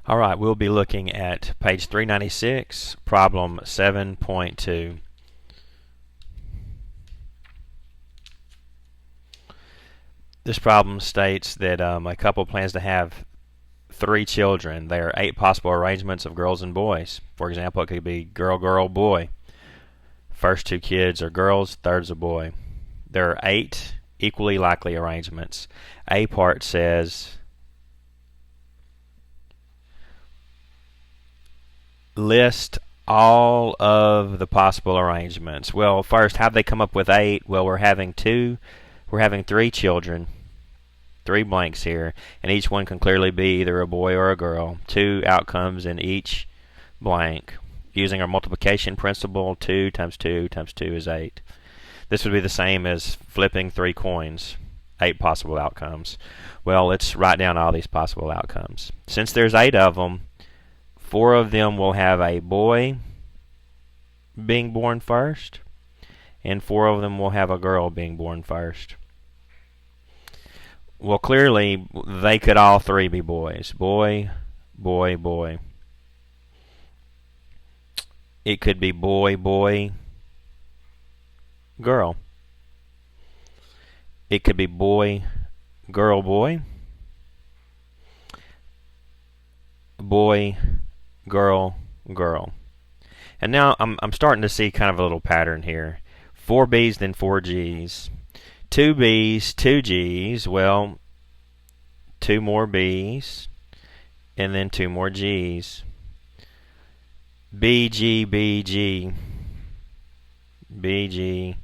All right, we'll be looking at page 396, problem 7.2. This problem states that a couple plans to have 3 children. There are 8 possible arrangements of girls and boys. For example, it could be girl, girl, boy. First 2 kids are girls, third's a boy. There are 8 equally likely arrangements. A part says list all of the possible arrangements. Well, first, how do they come up with 8? Well, we're having 3 children, 3 blanks here, and each one can clearly be either a boy or a girl. 2 outcomes in each blank. Using our multiplication principle, 2 times 2 times 2 is 8. This would be the same as flipping 3 coins. 8 possible outcomes. Well, let's write down all these possible outcomes. Since there's 8 of them, 4 of them will have a boy being born first, and 4 of them will have a girl being born first. Well, clearly, they could all 3 be boys. Boy, boy, boy. It could be boy, boy, girl. It could be boy, girl, boy. Boy, girl, girl. And now I'm starting to see kind of a little pattern here. 4 B's, then 4 G's. 2 B's, 2 G's. Well, 2 more B's, and then 2 more G's. B, G, B, G. B, G,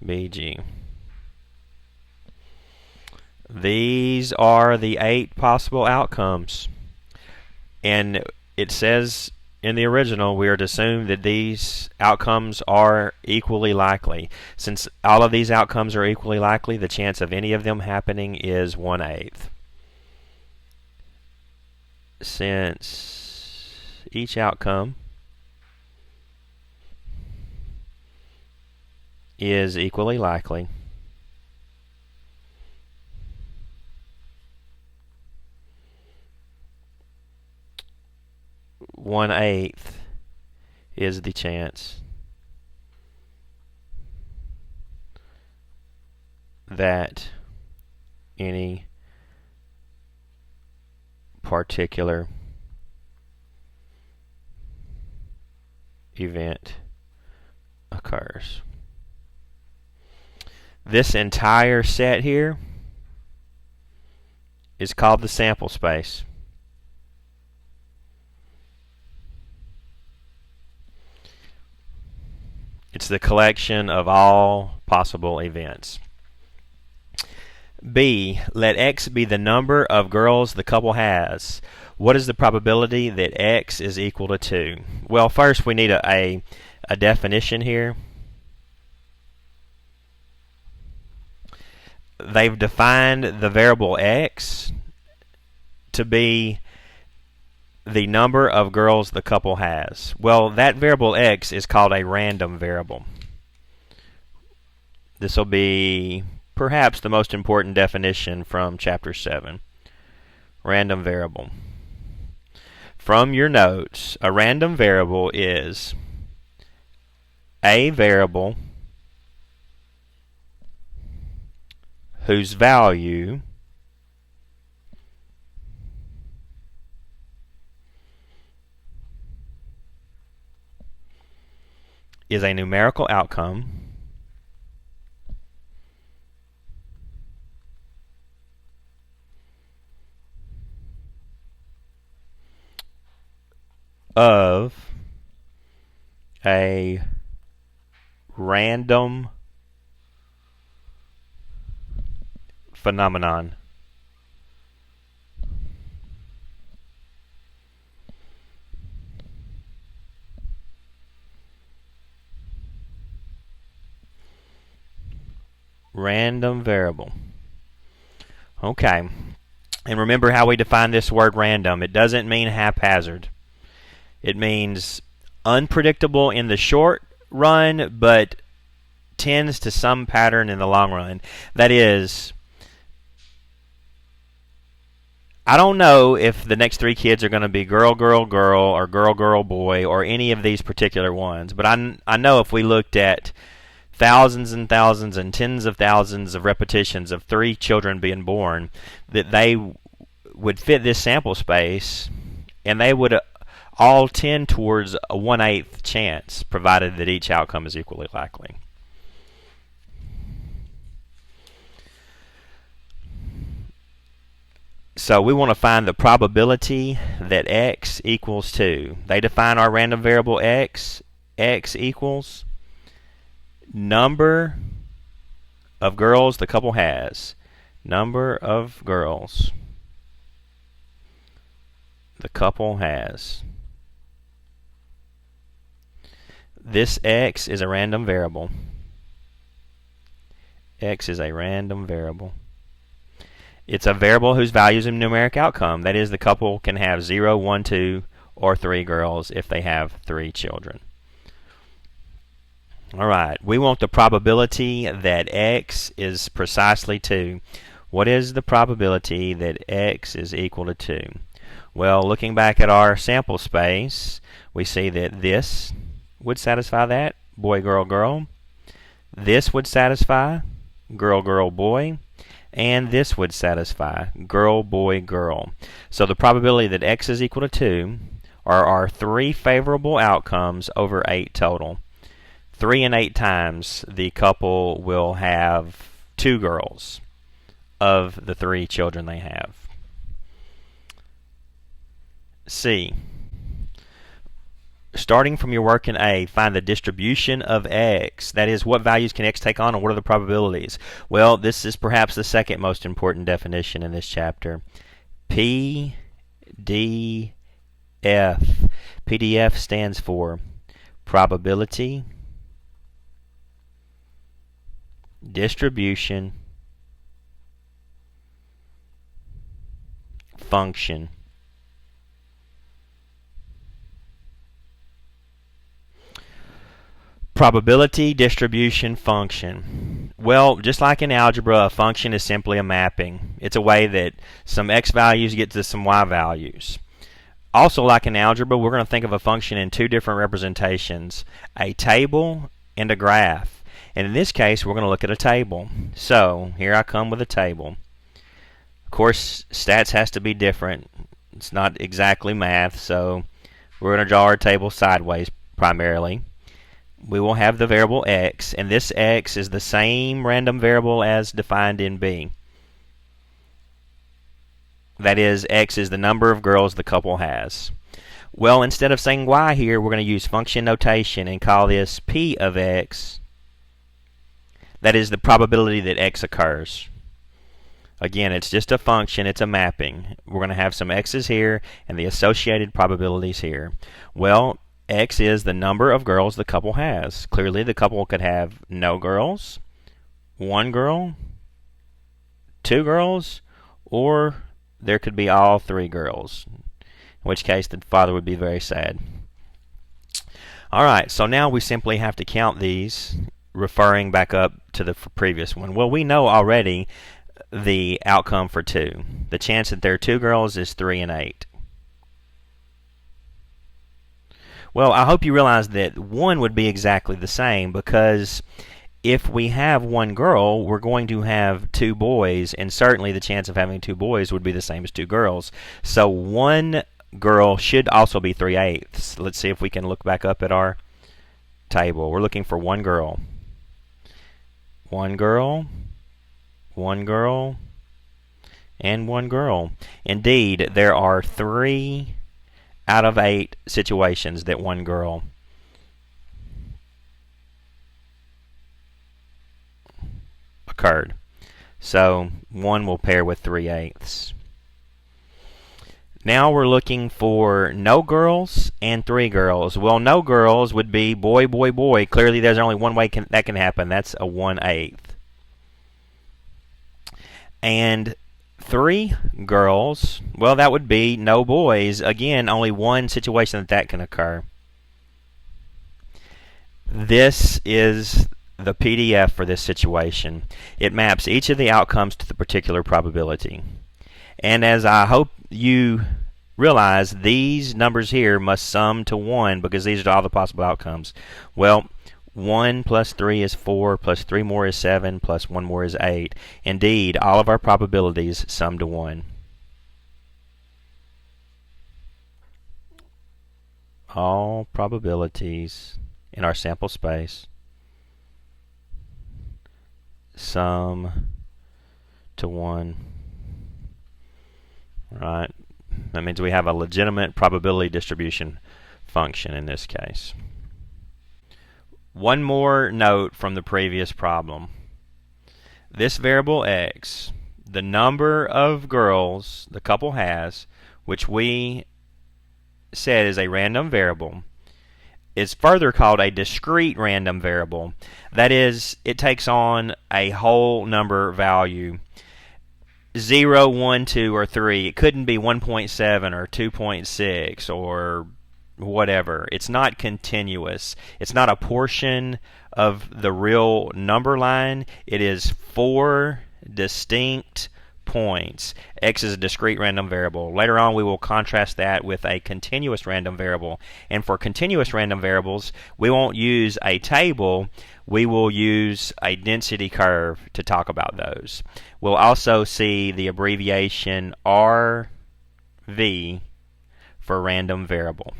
B, G. These are the 8 possible outcomes. And it says in the original, we are to assume that these outcomes are equally likely. Since all of these outcomes are equally likely, the chance of any of them happening is 1/8. Since each outcome is equally likely, one-eighth is the chance that any particular event occurs. This entire set here is called the sample space. It's the collection of all possible events. B, let X be the number of girls the couple has. What is the probability that X is equal to 2? Well, first we need a definition here. They've defined the variable X to be the number of girls the couple has. Well, that variable X is called a random variable. This will be perhaps the most important definition from Chapter 7. Random variable. From your notes, a random variable is a variable whose value is a numerical outcome of a random phenomenon. Random variable. Okay. And remember how we define this word random. It doesn't mean haphazard. It means unpredictable in the short run, but tends to some pattern in the long run. That is, I don't know if the next three kids are going to be girl, girl, girl, or girl, girl, boy, or any of these particular ones. But I know if we looked at thousands and thousands and tens of thousands of repetitions of three children being born, that they would fit this sample space, and they would all tend towards a 1/8 chance, provided that each outcome is equally likely. So we want to find the probability that x equals 2. They define our random variable x. X equals number of girls the couple has. Number of girls the couple has. This x is a random variable. X is a random variable. It's a variable whose value is a numeric outcome. That is, the couple can have 0, 1, 2, or 3 girls if they have 3 children. All right, we want the probability that x is precisely 2. What is the probability that x is equal to 2? Well, looking back at our sample space, we see that this would satisfy that, boy, girl, girl. This would satisfy girl, girl, boy. And this would satisfy girl, boy, girl. So the probability that x is equal to 2 are our 3 favorable outcomes over 8 total. 3 and 8 times the couple will have 2 girls of the 3 children they have. C. Starting from your work in A, find the distribution of x. That is, what values can x take on and what are the probabilities? Well, this is perhaps the second most important definition in this chapter. PDF. PDF stands for probability, distribution, function. Probability distribution function. Well, just like in algebra, a function is simply a mapping. It's a way that some x values get to some y values. Also, like in algebra, we're going to think of a function in 2 different representations, a table and a graph. And in this case, we're going to look at a table. So, here I come with a table. Of course, stats has to be different. It's not exactly math, so we're going to draw our table sideways primarily. We will have the variable x, and this x is the same random variable as defined in B. That is, x is the number of girls the couple has. Well, instead of saying y here, we're going to use function notation and call this p of x. That is the probability that x occurs. Again, it's just a function, it's a mapping. We're going to have some x's here and the associated probabilities here. Well, x is the number of girls the couple has. Clearly, the couple could have no girls, 1 girl, 2 girls, or there could be all 3 girls, in which case the father would be very sad. Alright, so now we simply have to count these, referring back up to the previous one. Well, we know already the outcome for 2. The chance that there are 2 girls is 3 and 8. Well, I hope you realize that 1 would be exactly the same, because if we have 1 girl, we're going to have 2 boys, and certainly the chance of having 2 boys would be the same as 2 girls. So 1 girl should also be 3/8. Let's see if we can look back up at our table. We're looking for 1 girl. 1 girl, 1 girl, and 1 girl. Indeed, there are 3 out of 8 situations that 1 girl occurred. So 1 will pair with 3/8. Now we're looking for no girls and 3 girls. Well, no girls would be boy, boy, boy. Clearly there's only one way that can happen. That's a 1/8. And 3 girls, well, that would be no boys. Again, only one situation that can occur. This is the PDF for this situation. It maps each of the outcomes to the particular probability. And as I hope you realize these numbers here must sum to 1 because these are all the possible outcomes. Well, 1 plus 3 is 4, plus 3 more is 7, plus 1 more is 8. Indeed, all of our probabilities sum to 1. All probabilities in our sample space sum to 1. Right? That means we have a legitimate probability distribution function in this case. One more note from the previous problem. This variable x, the number of girls the couple has, which we said is a random variable, is further called a discrete random variable. That is, it takes on a whole number value. 0, 1, 2, or 3. It couldn't be 1.7 or 2.6 or whatever. It's not continuous. It's not a portion of the real number line. It is 4 distinct points. X is a discrete random variable. Later on we will contrast that with a continuous random variable. And for continuous random variables, we won't use a table. We will use a density curve to talk about those. We'll also see the abbreviation RV for random variable.